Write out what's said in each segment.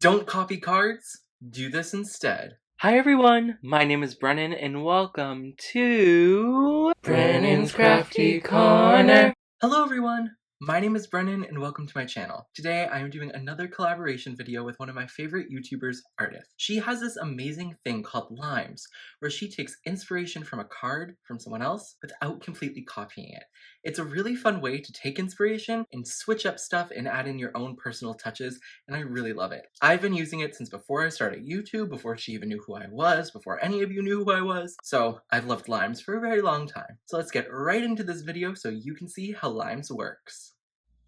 Don't copy cards, do this instead. Hi everyone, my name is Brennan and welcome to Brennan's Crafty Corner. Hello everyone, my name is Brennan and welcome to my channel. Today I am doing another collaboration video with one of my favorite YouTubers, Ardyth. She has this amazing thing called limes, where she takes inspiration from a card from someone else without completely copying it. It's a really fun way to take inspiration and switch up stuff and add in your own personal touches, and I really love it. I've been using it since before I started YouTube, before she even knew who I was, before any of you knew who I was, so I've loved limes for a very long time. So let's get right into this video so you can see how limes works.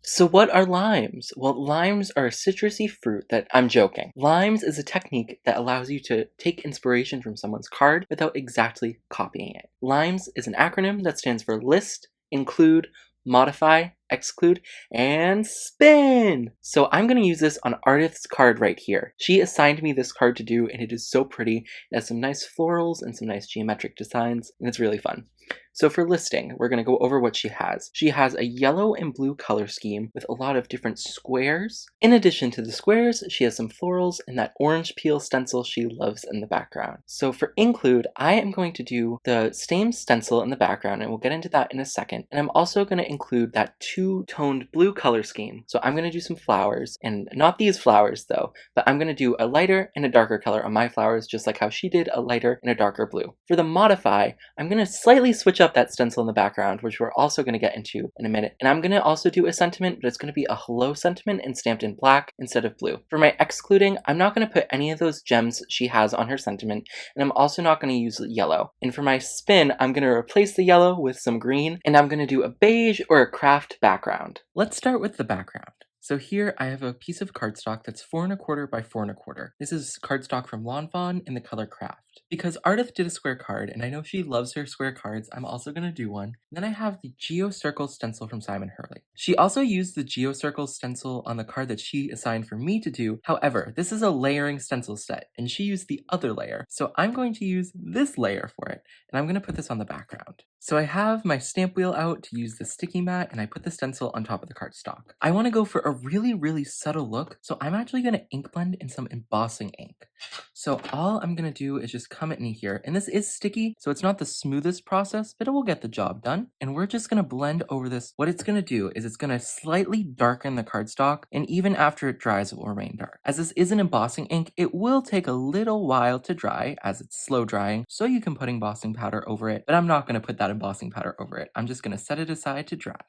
So what are limes? Well, limes are a citrusy fruit that, I'm joking. Limes is a technique that allows you to take inspiration from someone's card without exactly copying it. Limes is an acronym that stands for list, include, modify, exclude, and spin! So I'm going to use this on Ardyth's card right here. She assigned me this card to do, and it is so pretty. It has some nice florals and some nice geometric designs, and it's really fun. So for listing, we're going to go over what she has. She has a yellow and blue color scheme with a lot of different squares. In addition to the squares, she has some florals and that orange peel stencil she loves in the background. So for include, I am going to do the same stencil in the background, and we'll get into that in a second. And I'm also going to include that two-toned blue color scheme. So I'm going to do some flowers, and not these flowers though, but I'm going to do a lighter and a darker color on my flowers, just like how she did a lighter and a darker blue. For the modify, I'm going to slightly switch up that stencil in the background, which we're also going to get into in a minute. And I'm going to also do a sentiment, but it's going to be a hello sentiment and stamped in black instead of blue. For my excluding, I'm not going to put any of those gems she has on her sentiment, and I'm also not going to use yellow. And for my spin, I'm going to replace the yellow with some green, and I'm going to do a beige or a craft background. Let's start with the background. So here I have a piece of cardstock that's 4 1/4 by 4 1/4. This is cardstock from Lawn Fawn in the color Craft. Because Ardyth did a square card, and I know she loves her square cards, I'm also going to do one. And then I have the GeoCircle stencil from Simon Hurley. She also used the GeoCircle stencil on the card that she assigned for me to do. However, this is a layering stencil set, and she used the other layer. So I'm going to use this layer for it, and I'm going to put this on the background. So I have my stamp wheel out to use the sticky mat, and I put the stencil on top of the cardstock. I want to go for a really subtle look, so I'm actually going to ink blend in some embossing ink. So all I'm going to do is just come in here, and this is sticky, so it's not the smoothest process, but it will get the job done. And we're just going to blend over this. What it's going to do is it's going to slightly darken the cardstock, and even after it dries, it will remain dark. As this is an embossing ink, it will take a little while to dry, as it's slow drying, so you can put embossing powder over it, but I'm not going to put that embossing powder over it. I'm just going to set it aside to dry.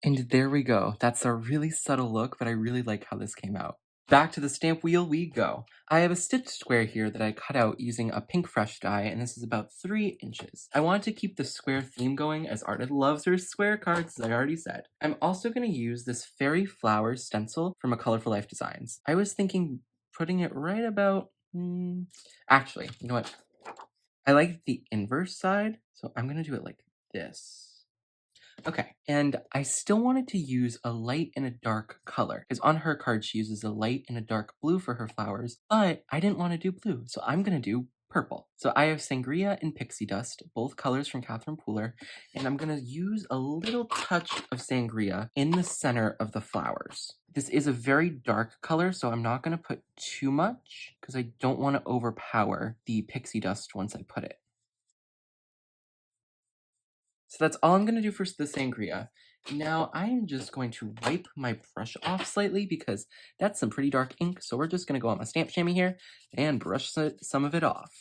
And there we go. That's a really subtle look, but I really like how this came out. Back to the stamp wheel we go. I have a stitched square here that I cut out using a pink fresh die, and this is about 3 inches. I wanted to keep the square theme going, as Ardyth loves her square cards, as I already said. I'm also going to use this fairy flowers stencil from a Colorful Life Designs. I was thinking putting it right about... Actually, you know what? I like the inverse side, so I'm going to do it like this. Okay, and I still wanted to use a light and a dark color, because on her card she uses a light and a dark blue for her flowers, but I didn't want to do blue, so I'm going to do purple. So I have Sangria and Pixie Dust, both colors from Catherine Pooler, and I'm going to use a little touch of Sangria in the center of the flowers. This is a very dark color, so I'm not going to put too much, because I don't want to overpower the Pixie Dust once I put it. So that's all I'm going to do for the sangria. Now I am just going to wipe my brush off slightly because that's some pretty dark ink. So we're just going to go on my stamp chamois here and brush some of it off.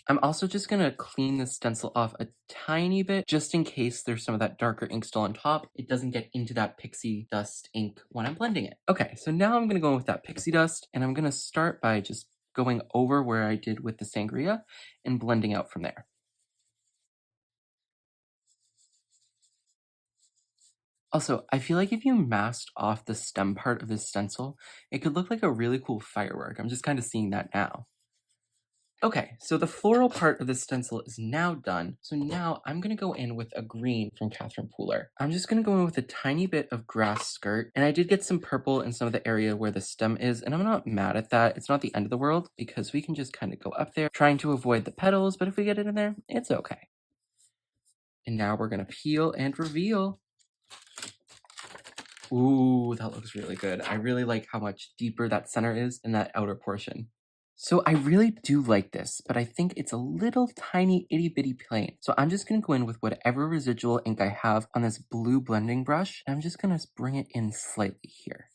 I'm also just going to clean the stencil off a tiny bit just in case there's some of that darker ink still on top. It doesn't get into that pixie dust ink when I'm blending it. Okay, so now I'm going to go in with that pixie dust, and I'm going to start by just going over where I did with the sangria and blending out from there. Also, I feel like if you masked off the stem part of this stencil, it could look like a really cool firework. I'm just kind of seeing that now. Okay, so the floral part of the stencil is now done. So now I'm going to go in with a green from Catherine Pooler. I'm just going to go in with a tiny bit of grass skirt. And I did get some purple in some of the area where the stem is. And I'm not mad at that. It's not the end of the world because we can just kind of go up there trying to avoid the petals. But if we get it in there, it's okay. And now we're going to peel and reveal. Ooh, that looks really good. I really like how much deeper that center is in that outer portion. So I really do like this, but I think it's a little tiny itty bitty plain. So I'm just gonna go in with whatever residual ink I have on this blue blending brush. And I'm just gonna bring it in slightly here.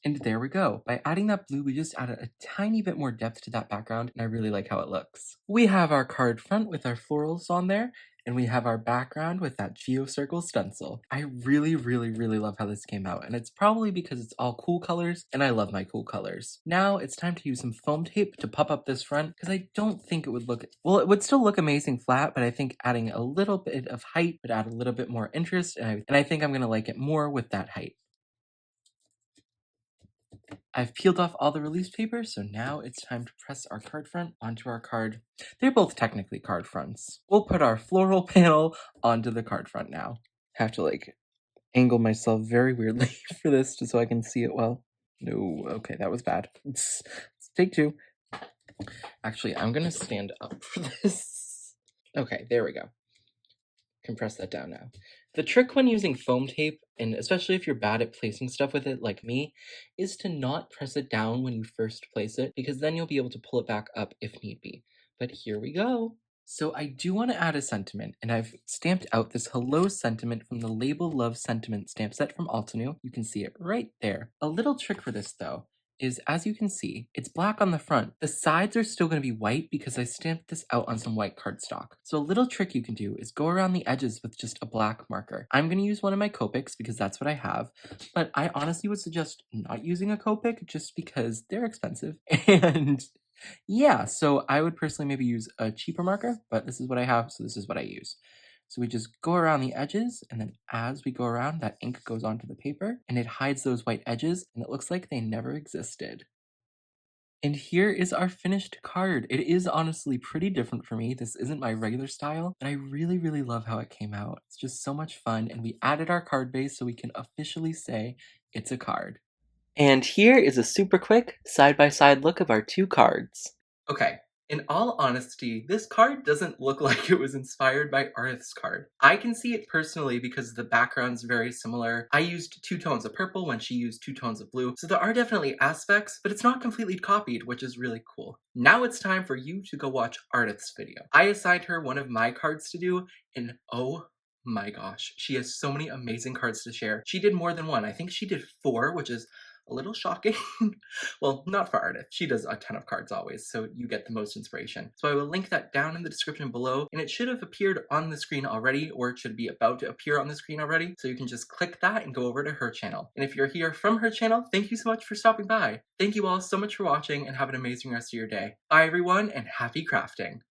And there we go. By adding that blue, we just added a tiny bit more depth to that background, and I really like how it looks. We have our card front with our florals on there, and we have our background with that geocircle stencil. I really, really, really love how this came out, and it's probably because it's all cool colors, and I love my cool colors. Now it's time to use some foam tape to pop up this front, because I don't think it would look, well, it would still look amazing flat, but I think adding a little bit of height would add a little bit more interest, and I think I'm gonna like it more with that height. I've peeled off all the release paper, so now it's time to press our card front onto our card. They're both technically card fronts. We'll put our floral panel onto the card front now. Have to angle myself very weirdly for this just so I can see it well. No, okay, that was bad. Let's take two. Actually, I'm gonna stand up for this. Okay, there we go. Compress that down now. The trick when using foam tape, and especially if you're bad at placing stuff with it like me, is to not press it down when you first place it, because then you'll be able to pull it back up if need be. But here we go. So I do want to add a sentiment, and I've stamped out this hello sentiment from the Label Love Sentiment stamp set from Altenew. You can see it right there. A little trick for this though is, as you can see, it's black on the front. The sides are still going to be white because I stamped this out on some white cardstock. So a little trick you can do is go around the edges with just a black marker. I'm going to use one of my Copics because that's what I have, but I honestly would suggest not using a Copic just because they're expensive. And yeah, so I would personally maybe use a cheaper marker, but this is what I have, so this is what I use. So we just go around the edges, and then as we go around, that ink goes onto the paper, and it hides those white edges, and it looks like they never existed. And here is our finished card. It is honestly pretty different for me. This isn't my regular style, but I really, really love how it came out. It's just so much fun, and we added our card base so we can officially say it's a card. And here is a super quick side-by-side look of our two cards. Okay, in all honesty, this card doesn't look like it was inspired by Ardyth's card. I can see it personally because the background's very similar. I used 2 tones of purple when she used 2 tones of blue, so there are definitely aspects, but it's not completely copied, which is really cool. Now it's time for you to go watch Ardyth's video. I assigned her one of my cards to do, and oh my gosh, she has so many amazing cards to share. She did more than one. I think she did 4, which is a little shocking. Well, not for Ardyth. She does a ton of cards always, so you get the most inspiration. So I will link that down in the description below, and it should have appeared on the screen already, or it should be about to appear on the screen already, so you can just click that and go over to her channel. And if you're here from her channel, thank you so much for stopping by. Thank you all so much for watching, and have an amazing rest of your day. Bye everyone, and happy crafting!